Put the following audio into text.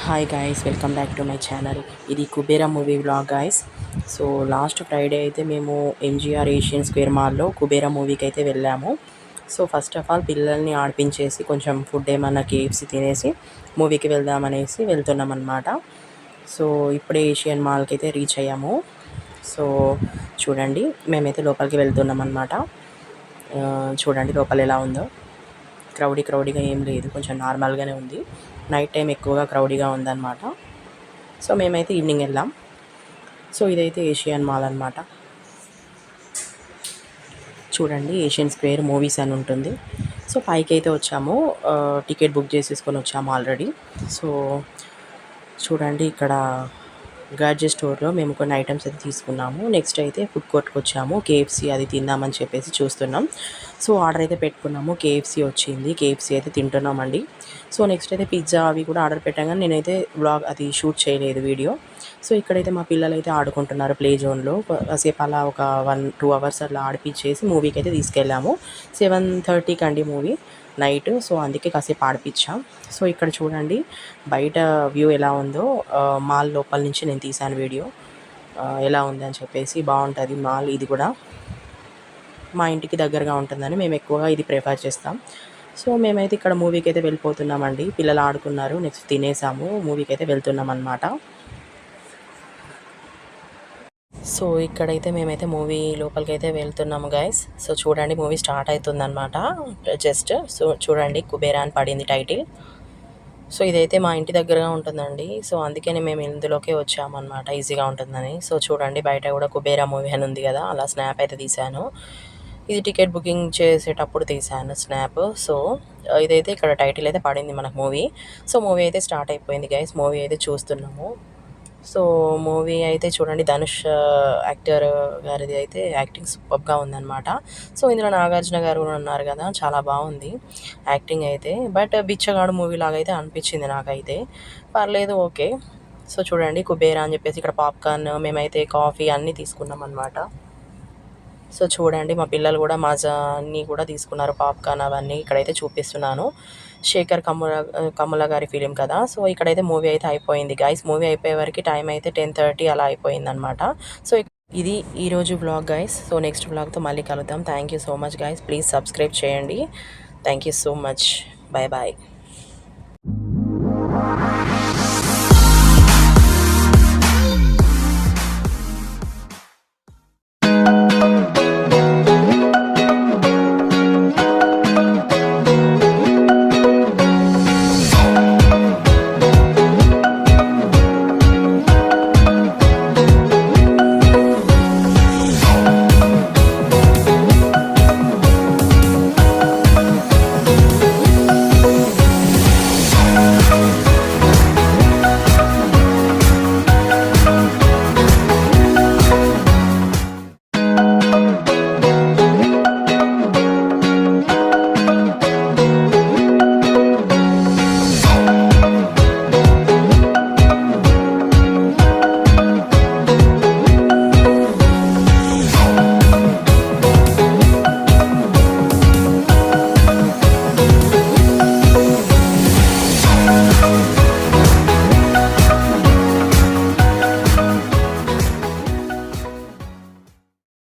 Hi guys, welcome back to my channel. ఇది Kubera movie vlog guys. So last Friday అయితే మేము MGR Asian square మాల్లో కుబేరా మూవీకి అయితే వెళ్ళాము. సో ఫస్ట్ ఆఫ్ ఆల్ పిల్లల్ని ఆడిపించేసి కొంచెం ఫుడ్ ఏమన్నా కేఎఫ్సీ తినేసి మూవీకి వెళ్దామనేసి వెళ్తున్నాం అనమాట. సో ఇప్పుడే ఏషియన్ మాల్కి అయితే రీచ్ అయ్యాము. సో చూడండి, మేమైతే లోపలికి వెళ్తున్నాం అనమాట. చూడండి లోపల ఎలా ఉందో. క్రౌడీగా ఏం లేదు, కొంచెం నార్మల్గానే ఉంది. నైట్ టైం ఎక్కువగా క్రౌడీగా ఉందన్నమాట. సో మేమైతే ఈవినింగ్ వెళ్ళాం. సో ఇదైతే ఏషియన్ మాల్ అనమాట. చూడండి, ఏషియన్ స్క్వేర్ మూవీస్ అని ఉంటుంది. సో పైకి అయితే వచ్చాము, టికెట్ బుక్ చేసేసుకొని వచ్చాము ఆల్రెడీ. సో చూడండి, ఇక్కడ గాడ్జెట్ స్టోర్లో మేము కొన్ని ఐటమ్స్ అయితే తీసుకున్నాము. నెక్స్ట్ అయితే ఫుడ్ కోర్ట్కి వచ్చాము, కేఎఫ్సీ అది తిందామని చెప్పేసి చూస్తున్నాం. సో ఆర్డర్ అయితే పెట్టుకున్నాము, కేఎఫ్సీ వచ్చింది, కేఎఫ్సీ అయితే తింటున్నామండి. సో నెక్స్ట్ అయితే పిజ్జా అవి కూడా ఆర్డర్ పెట్టాం, కానీ నేనైతే వ్లాగ్ అది షూట్ చేయలేదు వీడియో. సో ఇక్కడైతే మా పిల్లలు అయితే ఆడుకుంటున్నారు ప్లే జోన్లో. కాసేపు అలా ఒక 1-2 అవర్స్ అలా ఆడిపించేసి మూవీకి అయితే తీసుకెళ్ళాము. 7:30కి అండి మూవీ నైట్. సో అందుకే కాసేపు ఆడిపించాం. సో ఇక్కడ చూడండి బయట వ్యూ ఎలా ఉందో. మాల్ లోపల నుంచి నేను తీసాను వీడియో, ఎలా ఉంది అని చెప్పేసి. బాగుంటుంది మాల్. ఇది కూడా మా ఇంటికి దగ్గరగా ఉంటుందని మేము ఎక్కువగా ఇది ప్రిఫర్ చేస్తాం. సో మేమైతే ఇక్కడ మూవీకి అయితే వెళ్ళిపోతున్నామండి. పిల్లలు ఆడుకున్నారు, నెక్స్ట్ తినేసాము, మూవీకి అయితే వెళ్తున్నాం అన్నమాట. సో ఇక్కడైతే మేమైతే మూవీ లోపలికి అయితే వెళ్తున్నాము గైస్. సో చూడండి, మూవీ స్టార్ట్ అవుతుందన్నమాట. జస్ట్ సో చూడండి, కుబేరా అని పడింది టైటిల్. సో ఇదైతే మా ఇంటి దగ్గరగా ఉంటుందండి. సో అందుకని మేము ఇందులోకే వచ్చామన్నమాట, ఈజీగా ఉంటుందని. సో చూడండి, బయట కూడా కుబేరా మూవీ అని ఉంది కదా, అలా స్నాప్ అయితే తీశాను. ఇది టికెట్ బుకింగ్ చేసేటప్పుడు తీశాను స్నాప్. సో ఇదైతే ఇక్కడ టైటిల్ అయితే పడింది మనకు మూవీ. సో మూవీ అయితే స్టార్ట్ అయిపోయింది గైస్. మూవీ అయితే చూస్తున్నాము. సో మూవీ అయితే చూడండి, ధనుష్ యాక్టర్ గారిది అయితే యాక్టింగ్ సూపర్గా ఉందన్నమాట. సో ఇందులో నాగార్జున గారు కూడా ఉన్నారు కదా, చాలా బాగుంది యాక్టింగ్ అయితే. బట్ బిచ్చగాడు మూవీ లాగా అయితే అనిపించింది నాకైతే. పర్లేదు, ఓకే. సో చూడండి, కుబేరా అని చెప్పేసి ఇక్కడ పాప్కార్న్, మేమైతే కాఫీ అన్నీ తీసుకున్నాం అనమాట. సో చూడండి, మా పిల్లలు కూడా మాజా అన్నీ కూడా తీసుకున్నారు, పాప్కార్న్ అవన్నీ. ఇక్కడైతే చూపిస్తున్నాను. శేఖర్ కమ్ముల గారి ఫిలిం కదా. సో ఇక్కడైతే మూవీ అయితే అయిపోయింది గైస్. మూవీ అయిపోయే వరకు టైం అయితే 10:30 అలా అయిపోయింది అనమాట. సో ఇది ఈరోజు వ్లాగ్ గైస్. సో నెక్స్ట్ వ్లాగ్తో మళ్ళీ కలుద్దాం. Thank you so much guys. Please subscribe చేయండి. Thank you so much. Bye bye.